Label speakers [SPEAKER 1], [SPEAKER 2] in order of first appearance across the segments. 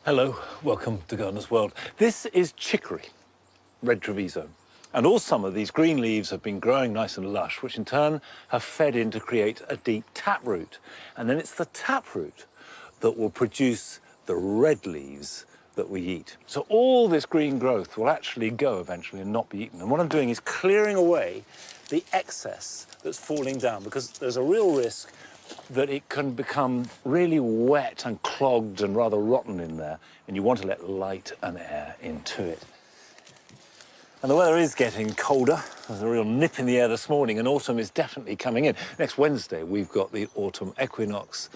[SPEAKER 1] Hello, welcome to Gardener's World. This is chicory, red Treviso. And all summer, these green leaves have been growing nice and lush, which in turn have fed in to create a deep taproot. And then it's the taproot that will produce the red leaves that we eat. So all this green growth will actually go eventually and not be eaten. And what I'm doing is clearing away the excess that's falling down, because there's a real risk that it can become really wet and clogged and rather rotten in there, and you want to let light and air into it. And the weather is getting colder. There's a real nip in the air this morning, and autumn is definitely coming in. Next Wednesday, we've got the autumn equinox,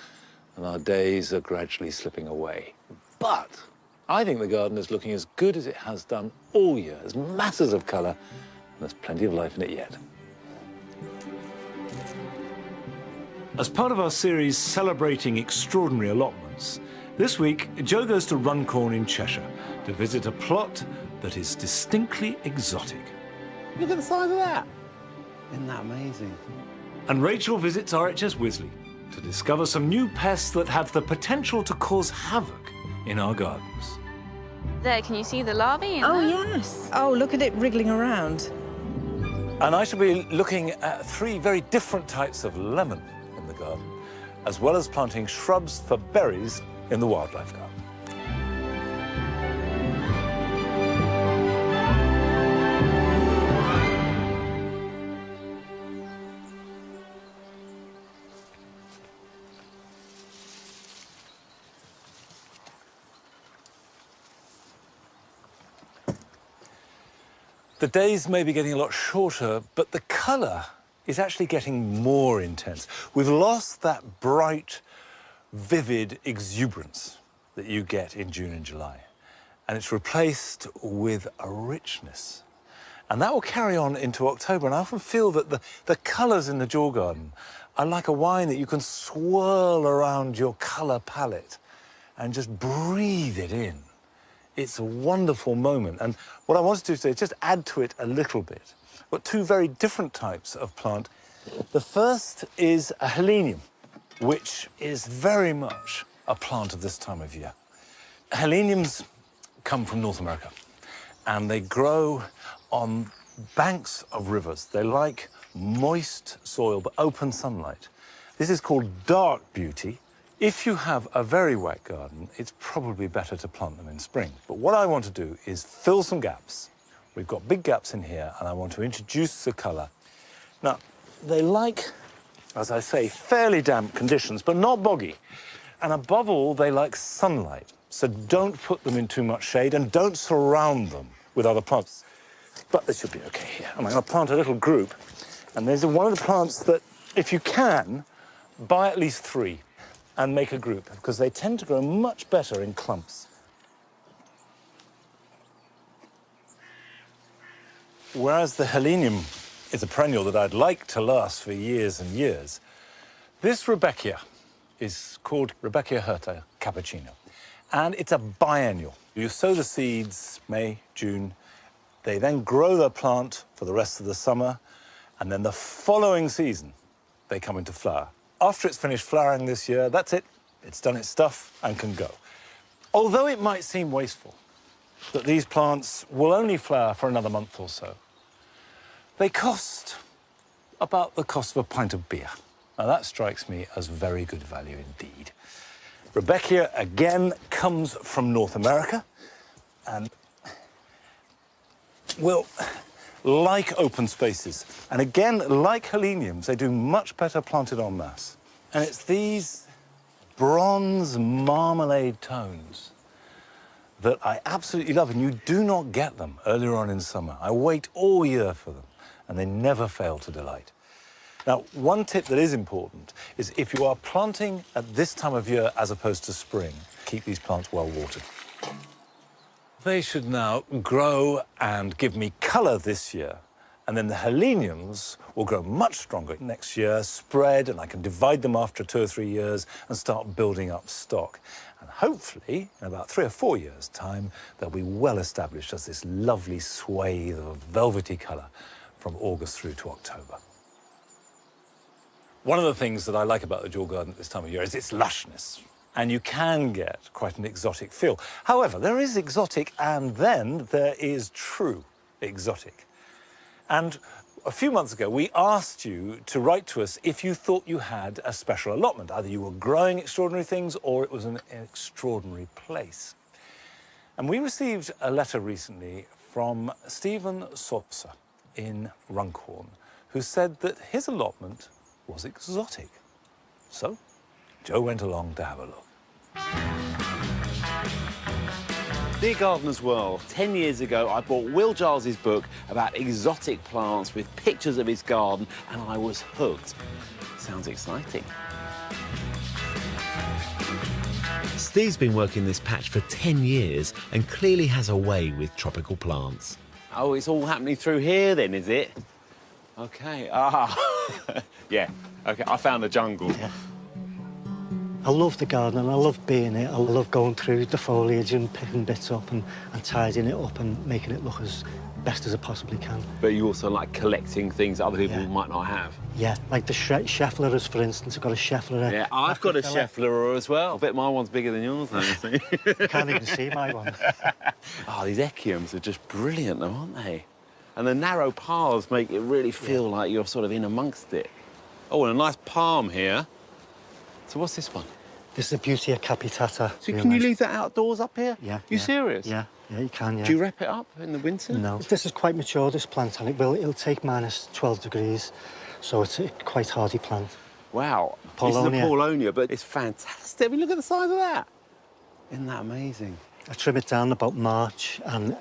[SPEAKER 1] and our days are gradually slipping away. But I think the garden is looking as good as it has done all year. There's masses of colour, and there's plenty of life in it yet. As part of our series celebrating extraordinary allotments, this week Jo goes to Runcorn in Cheshire to visit a plot that is distinctly exotic.
[SPEAKER 2] Look at the size of that. Isn't that amazing?
[SPEAKER 1] And Rachel visits RHS Wisley to discover some new pests that have the potential to cause havoc in our gardens.
[SPEAKER 3] There, can you see the larvae in
[SPEAKER 4] Oh,
[SPEAKER 3] there?
[SPEAKER 4] yes. Oh, look at it wriggling around.
[SPEAKER 1] And I shall be looking at 3 very different types of lemon in the garden, as well as planting shrubs for berries in the wildlife garden. The days may be getting a lot shorter, but the colour is actually getting more intense. We've lost that bright, vivid exuberance that you get in June and July, and it's replaced with a richness. And that will carry on into October, and I often feel that the colours in the Jaw Garden are like a wine that you can swirl around your colour palette and just breathe it in. It's a wonderful moment, and what I want to do today is just add to it a little bit. I've got 2 very different types of plant. The first is a helenium, which is very much a plant of this time of year. Heleniums come from North America, and they grow on banks of rivers. They like moist soil, but open sunlight. This is called dark beauty. If you have a very wet garden, it's probably better to plant them in spring. But what I want to do is fill some gaps. We've got big gaps in here, and I want to introduce the colour. Now, they like, as I say, fairly damp conditions, but not boggy. And above all, they like sunlight. So don't put them in too much shade, and don't surround them with other plants. But this should be okay here. And I'm going to plant a little group. And there's one of the plants that, if you can, buy at least 3. And make a group, because they tend to grow much better in clumps. Whereas the helenium is a perennial that I'd like to last for years and years, this rudbeckia is called Rudbeckia hirta cappuccino, and it's a biennial. You sow the seeds May, June, they then grow the plant for the rest of the summer, and then the following season, they come into flower. After it's finished flowering this year, that's it. It's done its stuff and can go. Although it might seem wasteful that these plants will only flower for another month or so, they cost about the cost of a pint of beer. Now, that strikes me as very good value indeed. Rudbeckia, again, comes from North America and will like open spaces. And again, like heleniums, they do much better planted en masse. And it's these bronze marmalade tones that I absolutely love, and you do not get them earlier on in summer. I wait all year for them, and they never fail to delight. Now, one tip that is important is if you are planting at this time of year as opposed to spring, keep these plants well watered. They should now grow and give me colour this year, and then the heleniums will grow much stronger next year, spread, and I can divide them after 2 or 3 years and start building up stock. And hopefully, in about 3 or 4 years' time, they'll be well established as this lovely swathe of velvety colour from August through to October. One of the things that I like about the Jaw Garden at this time of year is its lushness. and you can get quite an exotic feel. However, there is exotic and then there is true exotic. And a few months ago, we asked you to write to us if you thought you had a special allotment. Either you were growing extraordinary things or it was an extraordinary place. And we received a letter recently from Stepehn Sorsa in Runcorn, who said that his allotment was exotic. So, Joe went along to have a look.
[SPEAKER 2] Dear Gardener's World, 10 years ago I bought Will Giles's book about exotic plants with pictures of his garden and I was hooked. Sounds exciting.
[SPEAKER 5] Steve's been working this patch for 10 years and clearly has a way with tropical plants.
[SPEAKER 2] Oh, it's all happening through here then, is it? OK, yeah, OK, I found the jungle.
[SPEAKER 6] Yeah. I love the garden and I love being it. I love going through the foliage and picking bits up and tidying it up and making it look as best as I possibly can.
[SPEAKER 2] But you also like collecting things that other people might not have.
[SPEAKER 6] Yeah, like the Schefflerers, for instance. I've got a Schefflerer.
[SPEAKER 2] Yeah, I've got a Schefflerer as well. I bet my one's bigger than yours, though.
[SPEAKER 6] You can't even see my one.
[SPEAKER 2] Oh, these echiums are just brilliant, though, aren't they? And the narrow paths make it really feel like you're sort of in amongst it. Oh, and a nice palm here. So what's this one?
[SPEAKER 6] This is a Butea capitata.
[SPEAKER 2] So can you leave that outdoors up here?
[SPEAKER 6] Yeah.
[SPEAKER 2] You serious?
[SPEAKER 6] Yeah, you can, yeah.
[SPEAKER 2] Do you wrap it up in the winter?
[SPEAKER 6] No. This is quite mature, this plant, and it'll take minus 12 degrees, so it's a quite hardy plant.
[SPEAKER 2] Wow.
[SPEAKER 6] Paulownia.
[SPEAKER 2] This is a Paulownia, but it's fantastic. I mean, look at the size of that. Isn't that amazing?
[SPEAKER 6] I trim it down about March, and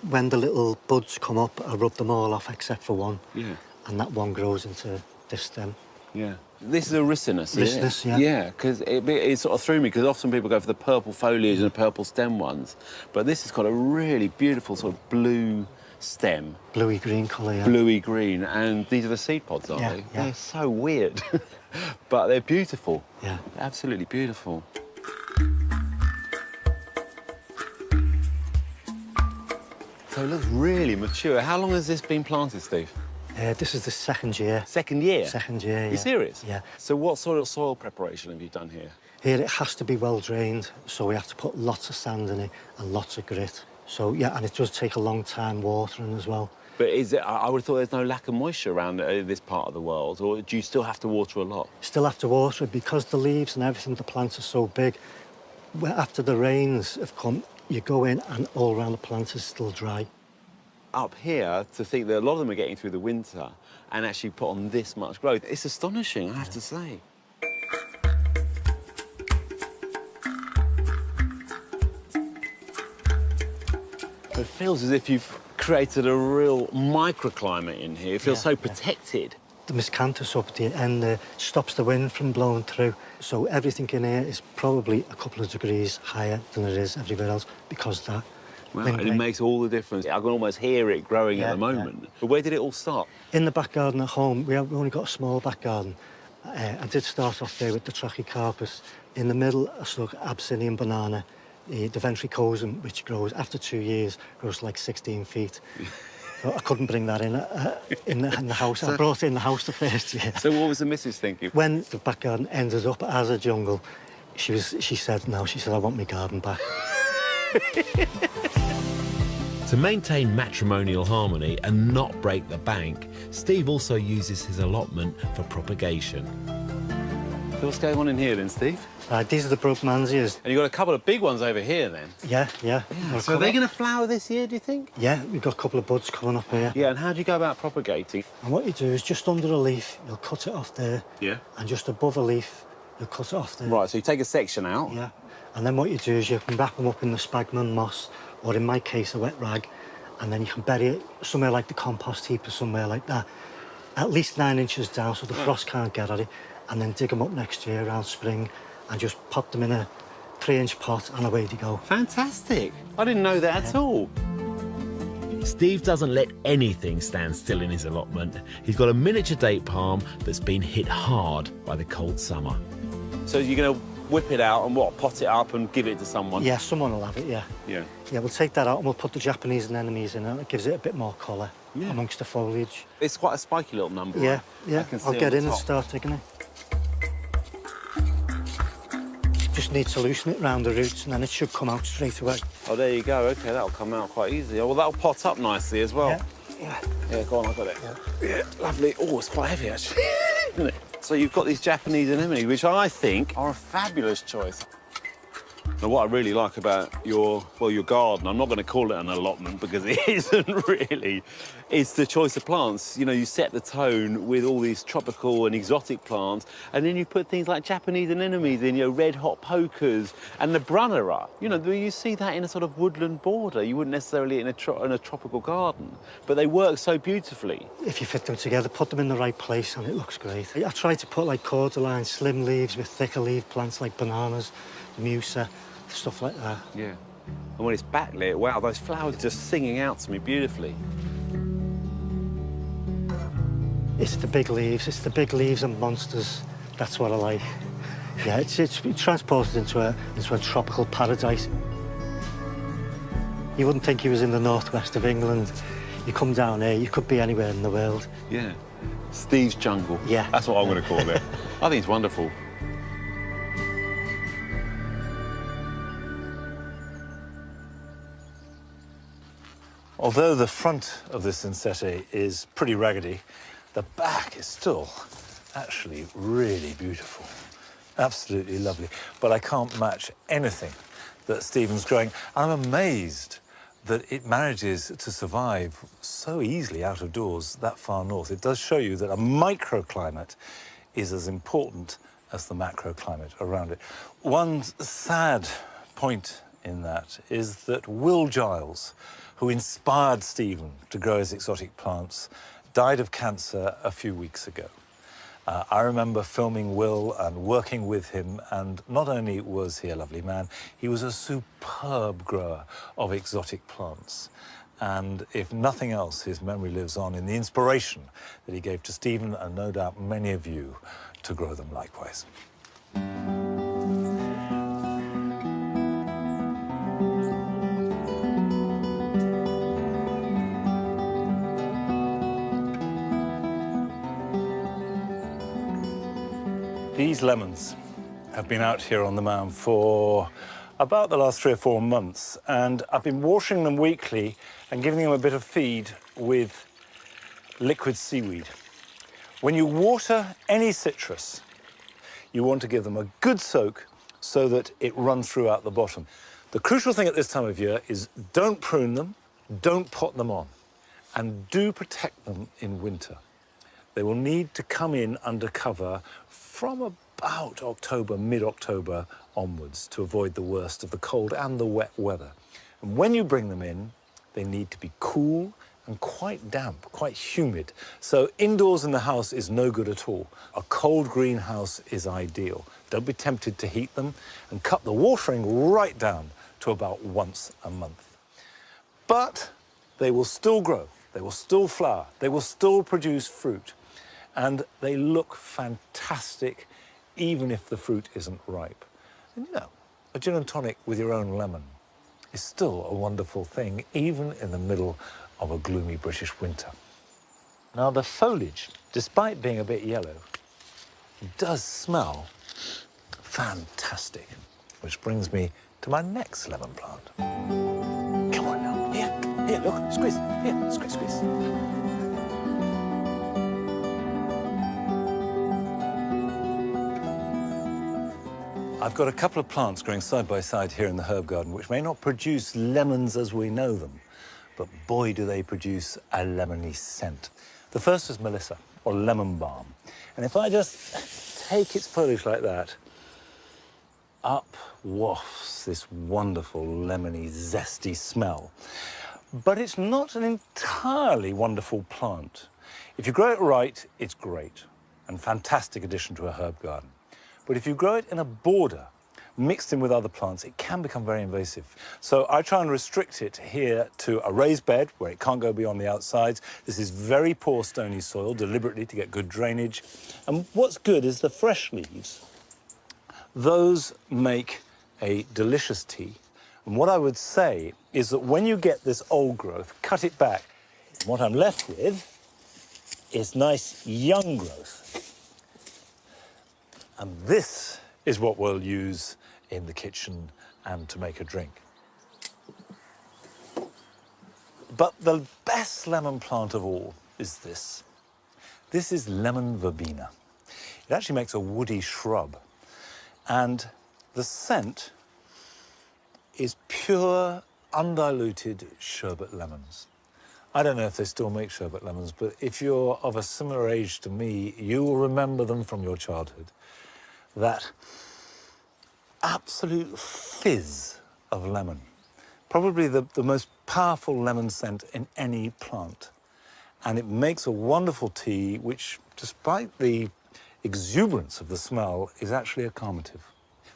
[SPEAKER 6] when the little buds come up, I rub them all off except for one.
[SPEAKER 2] Yeah.
[SPEAKER 6] And that one grows into this stem.
[SPEAKER 2] Yeah. This is a ricinus, isn't it?
[SPEAKER 6] Ricinus, yeah.
[SPEAKER 2] Yeah, because it sort of threw me, because often people go for the purple foliage and the purple stem ones, but this has got a really beautiful sort of blue stem.
[SPEAKER 6] Bluey-green colour, yeah.
[SPEAKER 2] Bluey-green, and these are the seed pods, aren't they?
[SPEAKER 6] Yeah.
[SPEAKER 2] They're so weird, but they're beautiful.
[SPEAKER 6] Yeah.
[SPEAKER 2] Absolutely beautiful. So it looks really mature. How long has this been planted, Steve?
[SPEAKER 6] This is the second year.
[SPEAKER 2] Second year?
[SPEAKER 6] Second year, yeah.
[SPEAKER 2] Are you serious?
[SPEAKER 6] Yeah.
[SPEAKER 2] So what sort of soil preparation have you done here?
[SPEAKER 6] Here it has to be well drained, so we have to put lots of sand in it and lots of grit. So, yeah, and it does take a long time watering as well.
[SPEAKER 2] But is it, I would have thought there's no lack of moisture around this part of the world, or do you still have to water a lot?
[SPEAKER 6] Still have to water it because the leaves and everything, the plants are so big. After the rains have come, you go in and all around the plant is still dry.
[SPEAKER 2] Up here, to think that a lot of them are getting through the winter and actually put on this much growth, it's astonishing, I have to say. It feels as if you've created a real microclimate in here. It feels so protected.
[SPEAKER 6] The miscanthus up at the end there stops the wind from blowing through, so everything in here is probably a couple of degrees higher than it is everywhere else because of that.
[SPEAKER 2] Wow, and it makes all the difference. I can almost hear it growing at the moment. Yeah. But where did it all start?
[SPEAKER 6] In the back garden at home. We've only got a small back garden. I did start off there with the Trachycarpus. In the middle, I stuck Abyssinian banana, the ventricosum, which grows, after 2 years, grows to like 16 feet. So I couldn't bring that in the house. I brought it in the house the first year.
[SPEAKER 2] So what was the missus thinking?
[SPEAKER 6] When the back garden ended up as a jungle, she said, I want my garden back.
[SPEAKER 5] To maintain matrimonial harmony and not break the bank, Steve also uses his allotment for propagation.
[SPEAKER 2] So what's going on in here then, Steve?
[SPEAKER 6] These are the Brugmansias.
[SPEAKER 2] And you've got a couple of big ones over here then?
[SPEAKER 6] Yeah.
[SPEAKER 2] So are they going to flower this year, do you think?
[SPEAKER 6] Yeah, we've got a couple of buds coming up here.
[SPEAKER 2] Yeah, and how do you go about propagating?
[SPEAKER 6] And what you do is just under a leaf, you'll cut it off there.
[SPEAKER 2] Yeah.
[SPEAKER 6] And just above a leaf, you'll cut it off there.
[SPEAKER 2] Right, so you take a section out.
[SPEAKER 6] Yeah. And then what you do is you can wrap them up in the sphagnum moss, or in my case, a wet rag, and then you can bury it somewhere like the compost heap or somewhere like that, at least 9 inches down so the frost can't get at it, and then dig them up next year around spring and just pop them in a 3-inch pot and away they go.
[SPEAKER 2] Fantastic. I didn't know that at all.
[SPEAKER 5] Steve doesn't let anything stand still in his allotment. He's got a miniature date palm that's been hit hard by the cold summer.
[SPEAKER 2] So you're going to whip it out and what, pot it up and give it to someone?
[SPEAKER 6] Yeah, someone will have it, yeah.
[SPEAKER 2] Yeah.
[SPEAKER 6] Yeah, we'll take that out and we'll put the Japanese anemones in it. It gives it a bit more colour amongst the foliage.
[SPEAKER 2] It's quite a spiky little number.
[SPEAKER 6] Yeah,
[SPEAKER 2] right?
[SPEAKER 6] I'll get in and start digging it. just need to loosen it round the roots and then it should come out straight away.
[SPEAKER 2] Oh, there you go. OK, that'll come out quite easily. Oh, well, that'll pot up nicely as well.
[SPEAKER 6] Yeah.
[SPEAKER 2] Yeah, go on, I've got it. Yeah, lovely. Oh, it's quite heavy, actually, isn't it? So you've got these Japanese anemones, which I think are a fabulous choice. Now, what I really like about your garden, I'm not going to call it an allotment because it isn't really, it's the choice of plants. You know, you set the tone with all these tropical and exotic plants, and then you put things like Japanese anemones in, you know, red hot pokers, and the brunnera. You know, you see that in a sort of woodland border. You wouldn't necessarily in a tropical garden, but they work so beautifully.
[SPEAKER 6] If you fit them together, put them in the right place, and it looks great. I try to put, like, cordyline, slim leaves with thicker leaf plants like bananas, musa, stuff like that.
[SPEAKER 2] Yeah. And when it's backlit, wow, those flowers are just singing out to me beautifully.
[SPEAKER 6] It's the big leaves and monsters. That's what I like. Yeah, it's transported into a tropical paradise. You wouldn't think he was in the northwest of England. You come down here, you could be anywhere in the world.
[SPEAKER 2] Yeah. Steve's jungle.
[SPEAKER 6] Yeah.
[SPEAKER 2] That's what I'm going to call it. I think it's wonderful.
[SPEAKER 1] Although the front of this Insete is pretty raggedy, the back is still actually really beautiful. Absolutely lovely. But I can't match anything that Stephen's growing. I'm amazed that it manages to survive so easily out of doors that far north. It does show you that a microclimate is as important as the macroclimate around it. One sad point in that is that Will Giles, who inspired Stephen to grow his exotic plants, died of cancer a few weeks ago. I remember filming Will and working with him, and not only was he a lovely man, he was a superb grower of exotic plants. And if nothing else, his memory lives on in the inspiration that he gave to Stephen, and no doubt many of you, to grow them likewise. These lemons have been out here on the mound for about the last 3 or 4 months, and I've been washing them weekly and giving them a bit of feed with liquid seaweed. When you water any citrus, you want to give them a good soak so that it runs throughout the bottom. The crucial thing at this time of year is don't prune them, don't pot them on, and do protect them in winter. They will need to come in under cover from about October, mid-October onwards to avoid the worst of the cold and the wet weather. And when you bring them in, they need to be cool and quite damp, quite humid. So indoors in the house is no good at all. A cold greenhouse is ideal. Don't be tempted to heat them, and cut the watering right down to about once a month. But they will still grow, they will still flower, they will still produce fruit. And they look fantastic, even if the fruit isn't ripe. And you know, a gin and tonic with your own lemon is still a wonderful thing, even in the middle of a gloomy British winter. Now, the foliage, despite being a bit yellow, does smell fantastic, which brings me to my next lemon plant. Come on now, here, look, squeeze, here, squeeze, squeeze. I've got a couple of plants growing side by side here in the herb garden, which may not produce lemons as we know them, but boy, do they produce a lemony scent. The first is Melissa, or lemon balm. And if I just take its foliage like that, up wafts this wonderful lemony, zesty smell. But it's not an entirely wonderful plant. If you grow it right, it's great, and fantastic addition to a herb garden. But if you grow it in a border, mixed in with other plants, it can become very invasive. So I try and restrict it here to a raised bed where it can't go beyond the outsides. This is very poor stony soil, deliberately to get good drainage. And what's good is the fresh leaves. Those make a delicious tea. And what I would say is that when you get this old growth, cut it back. And what I'm left with is nice young growth. And this is what we'll use in the kitchen and to make a drink. But the best lemon plant of all is this. This is lemon verbena. It actually makes a woody shrub, and the scent is pure, undiluted sherbet lemons. I don't know if they still make sherbet lemons, but if you're of a similar age to me, you will remember them from your childhood. That absolute fizz of lemon. Probably the most powerful lemon scent in any plant. And it makes a wonderful tea, which, despite the exuberance of the smell, is actually a calmative.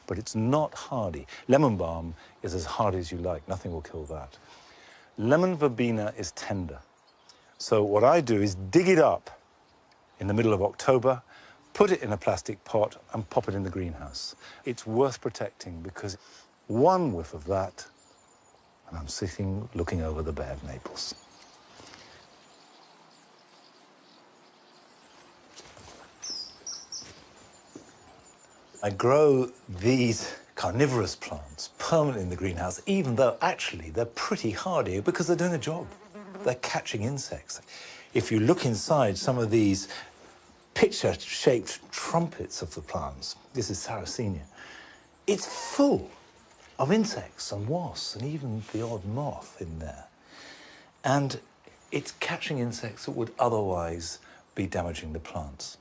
[SPEAKER 1] But it's not hardy. Lemon balm is as hardy as you like. Nothing will kill that. Lemon verbena is tender. So what I do is dig it up in the middle of October, put it in a plastic pot and pop it in the greenhouse. It's worth protecting because one whiff of that and I'm sitting looking over the Bay of Naples. I grow these carnivorous plants permanently in the greenhouse, even though actually they're pretty hardy because they're doing a job. They're catching insects. If you look inside some of these pitcher-shaped trumpets of the plants, this is Sarracenia, it's full of insects and wasps and even the odd moth in there. And it's catching insects that would otherwise be damaging the plants.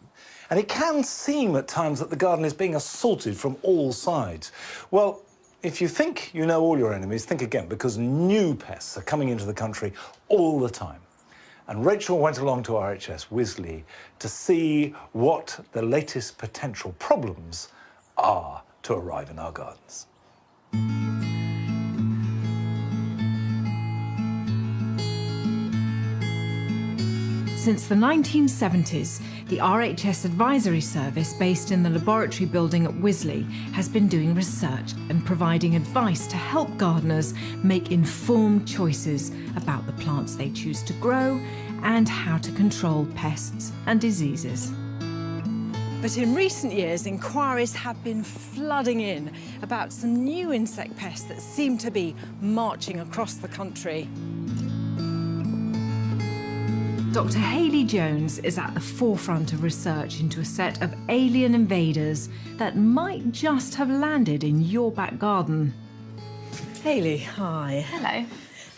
[SPEAKER 1] And it can seem at times that the garden is being assaulted from all sides. Well, if you think you know all your enemies, think again, because new pests are coming into the country all the time. And Rachel went along to RHS Wisley to see what the latest potential problems are to arrive in our gardens.
[SPEAKER 7] Since the 1970s, the RHS Advisory Service, based in the laboratory building at Wisley, has been doing research and providing advice to help gardeners make informed choices about the plants they choose to grow and how to control pests and diseases.
[SPEAKER 4] But in recent years, inquiries have been flooding in about some new insect pests that seem to be marching across the country.
[SPEAKER 7] Dr. Hayley Jones is at the forefront of research into a set of alien invaders that might just have landed in your back garden.
[SPEAKER 4] Hayley, hi.
[SPEAKER 3] Hello.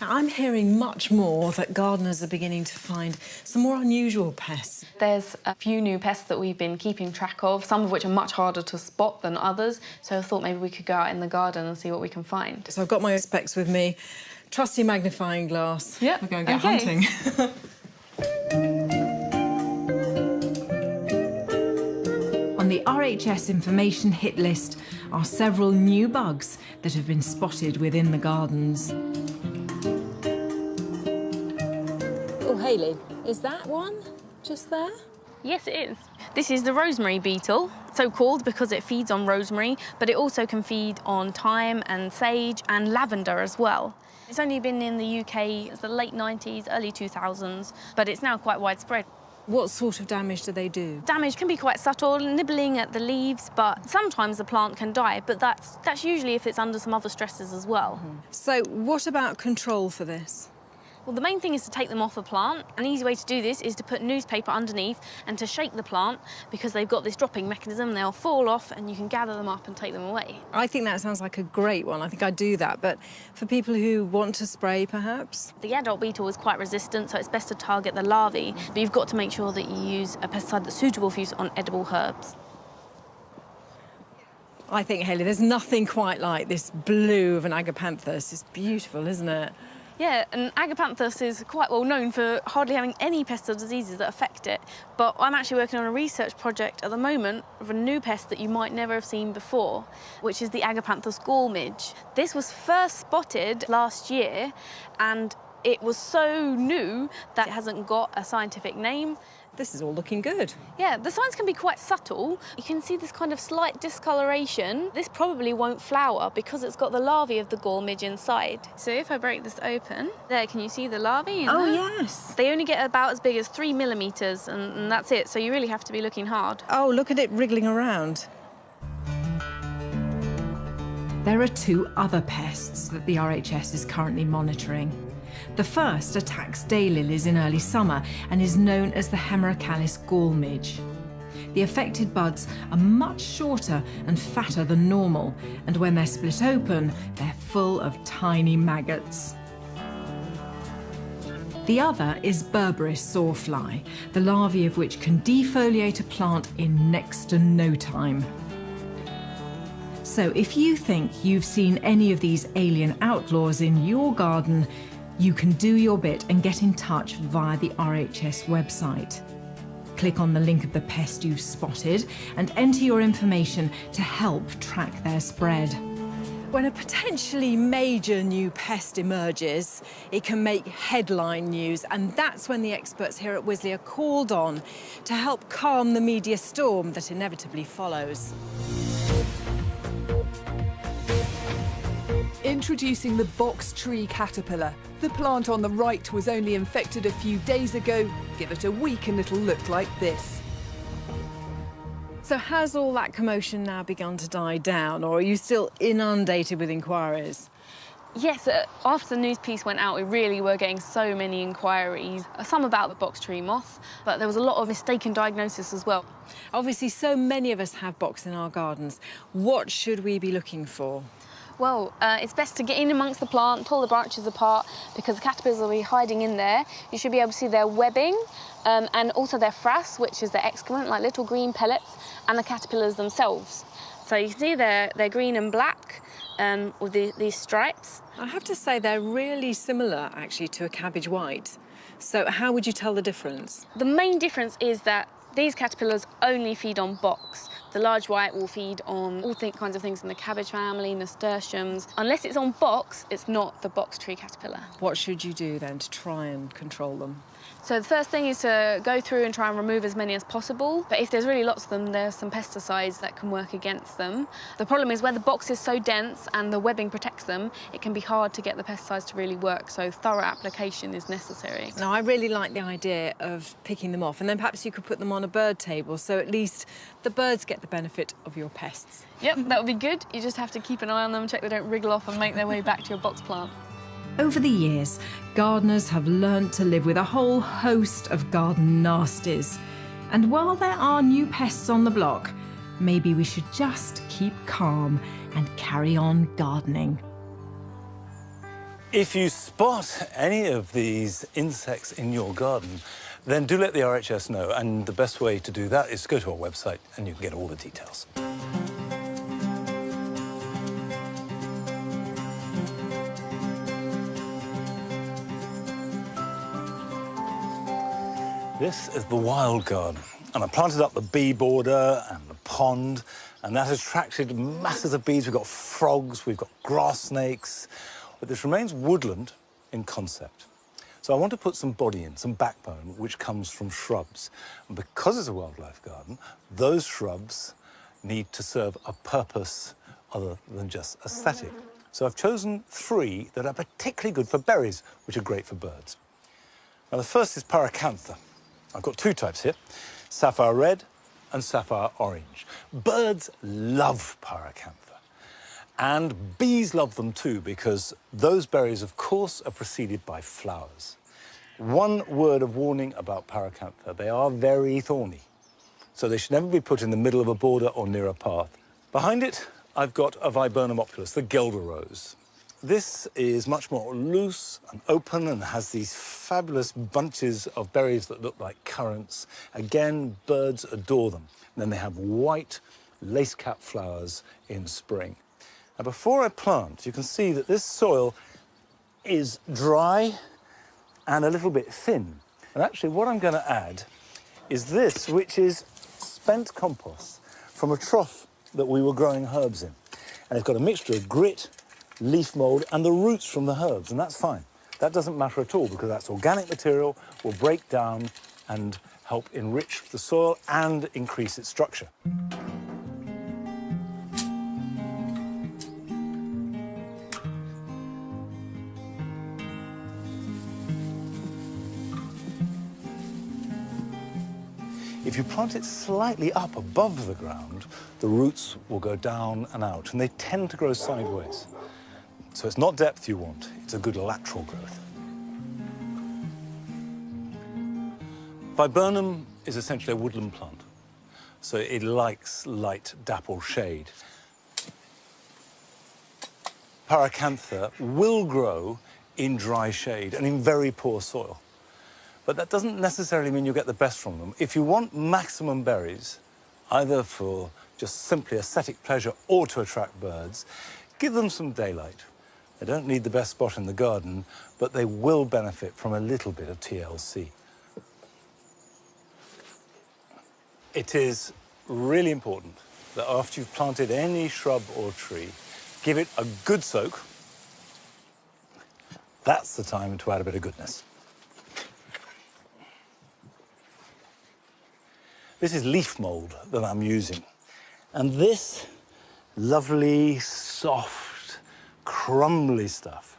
[SPEAKER 4] Now, I'm hearing much more that gardeners are beginning to find some more unusual pests.
[SPEAKER 3] There's a few new pests that we've been keeping track of, some of which are much harder to spot than others, so I thought maybe we could go out in the garden and see what we can find.
[SPEAKER 4] So I've got my specs with me, trusty magnifying glass.
[SPEAKER 3] Yep.
[SPEAKER 4] We're going to go
[SPEAKER 3] Okay.
[SPEAKER 4] hunting.
[SPEAKER 7] On the RHS information hit list are several new bugs that have been spotted within the gardens.
[SPEAKER 4] Oh, Hayley, is that one just there?
[SPEAKER 3] Yes, it is. This is the rosemary beetle, so called because it feeds on rosemary, but it also can feed on thyme and sage and lavender as well. It's only been in the UK as the late 90s, early 2000s, but it's now quite widespread.
[SPEAKER 4] What sort of damage do they do?
[SPEAKER 3] Damage can be quite subtle, nibbling at the leaves, but sometimes the plant can die, but that's usually if it's under some other stresses as well.
[SPEAKER 4] So what about control for this?
[SPEAKER 3] Well, the main thing is to take them off the plant. An easy way to do this is to put newspaper underneath and to shake the plant because they've got this dropping mechanism. They'll fall off and you can gather them up and take them away.
[SPEAKER 4] I think that sounds like a great one. I think I'd do that. But for people who want to spray, perhaps?
[SPEAKER 3] The adult beetle is quite resistant, so it's best to target the larvae. But you've got to make sure that you use a pesticide that's suitable for use on edible herbs.
[SPEAKER 4] I think, Hayley, there's nothing quite like this blue of an agapanthus. It's beautiful, isn't it?
[SPEAKER 3] Yeah, and agapanthus is quite well known for hardly having any pests or diseases that affect it. But I'm actually working on a research project at the moment of a new pest that you might never have seen before, which is the agapanthus gall midge. This was first spotted last year, and it was so new that it hasn't got a scientific name.
[SPEAKER 4] This is all looking good.
[SPEAKER 3] Yeah, the signs can be quite subtle. You can see this kind of slight discoloration. This probably won't flower because it's got the larvae of the gall midge inside. So if I break this open, there, can you see the larvae in there?
[SPEAKER 4] Yes.
[SPEAKER 3] They only get about as big as 3 millimetres, and that's it, so you really have to be looking hard.
[SPEAKER 4] Oh, look at it wriggling around.
[SPEAKER 7] there are two other pests that the RHS is currently monitoring. The first attacks daylilies in early summer and is known as the Hemerocallis gall midge. The affected buds are much shorter and fatter than normal, and when they're split open, they're full of tiny maggots. The other is Berberis sawfly, the larvae of which can defoliate a plant in next to no time. So if you think you've seen any of these alien outlaws in your garden, you can do your bit and get in touch via the RHS website. Click on the link of the pest you've spotted and enter your information to help track their spread.
[SPEAKER 4] When a potentially major new pest emerges, it can make headline news, and that's when the experts here at Wisley are called on to help calm the media storm that inevitably follows.
[SPEAKER 8] Introducing the box tree caterpillar. The plant on the right was only infected a few days ago. Give it a week and it'll look like this.
[SPEAKER 4] So has all that commotion now begun to die down, or are you still inundated with inquiries?
[SPEAKER 3] Yes, after the news piece went out, we really were getting so many inquiries, some about the box tree moth, but there was a lot of mistaken diagnosis as well.
[SPEAKER 4] Obviously, so many of us have box in our gardens. What should we be looking for?
[SPEAKER 3] Well, it's best to get in amongst the plant, pull the branches apart, because the caterpillars will be hiding in there. You should be able to see their webbing and also their frass, which is their excrement, like little green pellets, and the caterpillars themselves. So you can see they're green and black with these stripes.
[SPEAKER 4] I have to say they're really similar, actually, to a cabbage white. So how would you tell the difference?
[SPEAKER 3] The main difference is that these caterpillars only feed on box. The large white will feed on all kinds of things in the cabbage family, nasturtiums. Unless it's on box, it's not the box tree caterpillar.
[SPEAKER 4] What should you do then to try and control them?
[SPEAKER 3] So the first thing is to go through and try and remove as many as possible. But if there's really lots of them, there's some pesticides that can work against them. The problem is where the box is so dense and the webbing protects them, it can be hard to get the pesticides to really work, so thorough application is necessary.
[SPEAKER 4] Now, I really like the idea of picking them off, and then perhaps you could put them on a bird table, so at least the birds get the benefit of your pests.
[SPEAKER 3] Yep, that would be good. You just have to keep an eye on them, check they don't wriggle off and make their way back to your box plant.
[SPEAKER 7] Over the years, gardeners have learnt to live with a whole host of garden nasties. And while there are new pests on the block, maybe we should just keep calm and carry on gardening.
[SPEAKER 1] If you spot any of these insects in your garden, then do let the RHS know, and the best way to do that is to go to our website and you can get all the details. This is the wild garden, and I planted up the bee border and the pond, and that has attracted masses of bees. We've got frogs, we've got grass snakes, but this remains woodland in concept. So I want to put some body in, some backbone, which comes from shrubs. And because it's a wildlife garden, those shrubs need to serve a purpose other than just aesthetic. So I've chosen 3 that are particularly good for berries, which are great for birds. Now, the first is Paracantha. I've got 2 types here, sapphire red and sapphire orange. Birds love Paracantha, and bees love them too, because those berries, of course, are preceded by flowers. One word of warning about Paracantha: they are very thorny, so they should never be put in the middle of a border or near a path. Behind it, I've got a Viburnum opulus, the Guelder rose. This is much more loose and open and has these fabulous bunches of berries that look like currants. Again, birds adore them. And then they have white lace-cap flowers in spring. Now, before I plant, you can see that this soil is dry and a little bit thin. And actually, what I'm going to add is this, which is spent compost from a trough that we were growing herbs in. And it's got a mixture of grit, leaf mould and the roots from the herbs, and that's fine. That doesn't matter at all, because that's organic material, will break down and help enrich the soil and increase its structure. If you plant it slightly up above the ground, the roots will go down and out, and they tend to grow sideways. So it's not depth you want, it's a good lateral growth. Viburnum is essentially a woodland plant, so it likes light dapple shade. Paracantha will grow in dry shade and in very poor soil. But that doesn't necessarily mean you'll get the best from them. If you want maximum berries, either for just simply aesthetic pleasure or to attract birds, give them some daylight. They don't need the best spot in the garden, but they will benefit from a little bit of TLC. It is really important that after you've planted any shrub or tree, give it a good soak. That's the time to add a bit of goodness. This is leaf mold that I'm using. And this lovely, soft, crumbly stuff,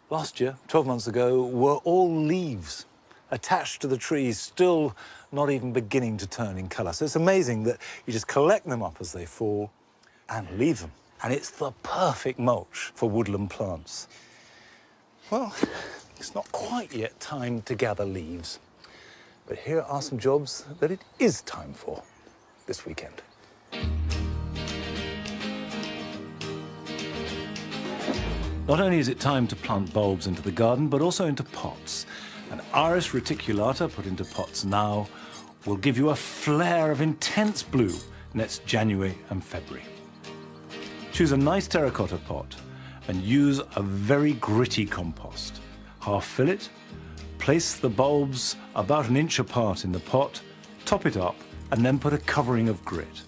[SPEAKER 1] last year, 12 months ago, were all leaves attached to the trees, still not even beginning to turn in colour. So it's amazing that you just collect them up as they fall and leave them. And it's the perfect mulch for woodland plants. Well, it's not quite yet time to gather leaves. But here are some jobs that it is time for this weekend. Not only is it time to plant bulbs into the garden, but also into pots. An Iris reticulata put into pots now will give you a flare of intense blue next January and February. Choose a nice terracotta pot and use a very gritty compost. Half fill it, place the bulbs about an inch apart in the pot, top it up, and then put a covering of grit.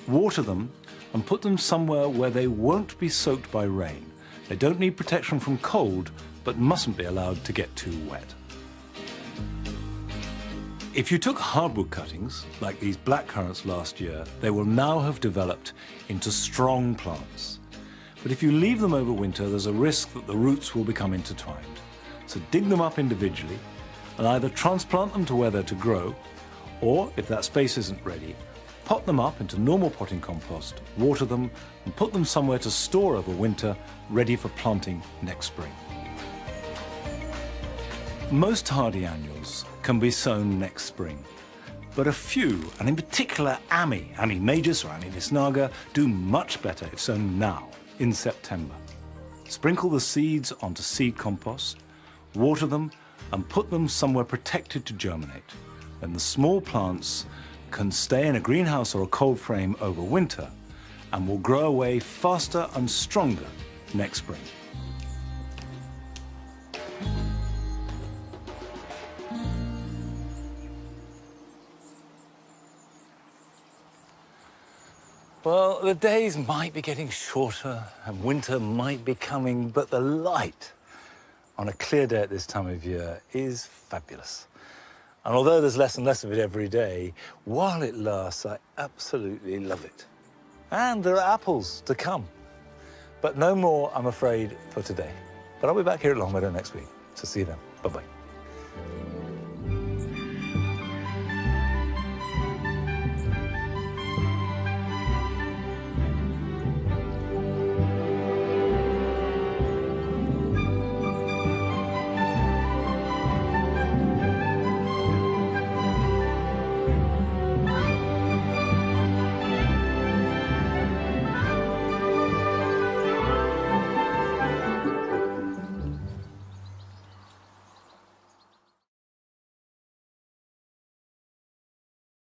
[SPEAKER 1] Water them and put them somewhere where they won't be soaked by rain. They don't need protection from cold, but mustn't be allowed to get too wet. If you took hardwood cuttings, like these blackcurrants last year, they will now have developed into strong plants. But if you leave them over winter, there's a risk that the roots will become intertwined. So dig them up individually and either transplant them to where they're to grow, or if that space isn't ready, pot them up into normal potting compost, water them, and put them somewhere to store over winter, ready for planting next spring. Most hardy annuals can be sown next spring, but a few, and in particular Ami majus or Ami visnaga, do much better if sown now, in September. Sprinkle the seeds onto seed compost, water them, and put them somewhere protected to germinate. Then the small plants can stay in a greenhouse or a cold frame over winter and will grow away faster and stronger next spring. Well, the days might be getting shorter and winter might be coming, but the light on a clear day at this time of year is fabulous. And although there's less and less of it every day, while it lasts, I absolutely love it. And there are apples to come. But no more, I'm afraid, for today. But I'll be back here at Longmeadow next week. So see you then. Bye-bye.